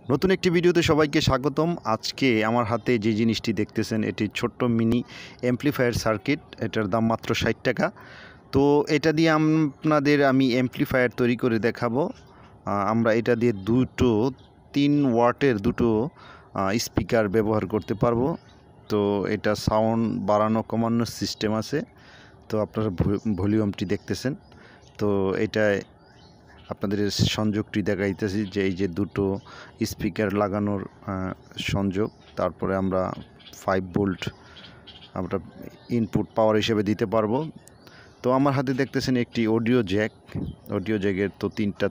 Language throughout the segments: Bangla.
নতুন একটি ভিডিওতে সবাইকে স্বাগতম। আজকে আমার হাতে যে জিনিসটি দেখতেছেন এটি ছোট্ট মিনি অ্যাম্প্লিফায়ার সার্কিট। এটার দাম মাত্র 60 টাকা। তো এটা দিয়ে আমি অ্যাম্প্লিফায়ার তৈরি করে দেখাবো। আমরা এটা দিয়ে 3 ওয়াটের দুটো স্পিকার ব্যবহার করতে পারবো। তো এটা সাউন্ড বাড়ানো কমানোর সিস্টেম আছে। তো আপনারা ভলিউমটি দেখতেছেন। তো এটায় আপনাদের সংযোগটি দেখাইতেছি যে এই যে দুটো স্পিকার লাগানোর সংযোগ। তারপরে আমরা 5 ভোল্ট আমরা ইনপুট পাওয়ার হিসেবে দিতে পারবো। তো আমার হাতে দেখতেছেন একটি অডিও জ্যাকের তো 3টা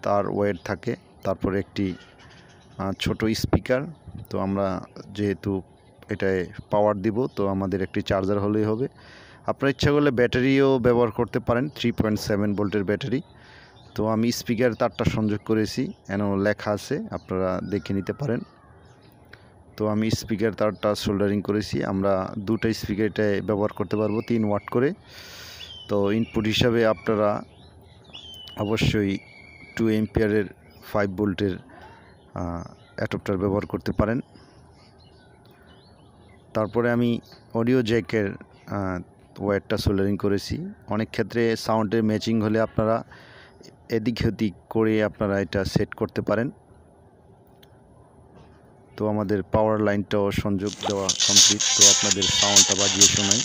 তার ওয়্যার থাকে। তারপরে একটি ছোট স্পিকার। তো আমরা যেহেতু এটায় পাওয়ার দিব তো আমাদের একটি চার্জার হলেই হবে। আপনার ইচ্ছা করলে ব্যাটারিও ব্যবহার করতে পারেন, 3.7 ভোল্টের ব্যাটারি। তো আমি স্পিকার তারটা সংযোগ করেছি, লেখা আছে, আপনারা দেখে নিতে পারেন। তো আমি স্পিকার তারটা সোল্ডারিং করেছি। আমরা দুটো স্পিকার এটায় ব্যবহার করতে পারবো 3 ওয়াট করে। তো ইনপুট হিসাবে আপনারা অবশ্যই 2 এম্পিয়ারের 5 ভোল্টের অ্যাডাপ্টার ব্যবহার করতে পারেন। তারপরে আমি অডিও জ্যাকের ওয়্যারটা সোল্ডারিং করেছি। অনেক ক্ষেত্রে সাউন্ডের ম্যাচিং হলে আপনারা এদিক ওদিক করে আপনারা এটা সেট করতে পারেন। তো আমাদের পাওয়ার লাইনটাও সংযোগ দেওয়া কমপ্লিট। তো আপনাদের সাউন্ডটা বাজিয়ে শোনাই।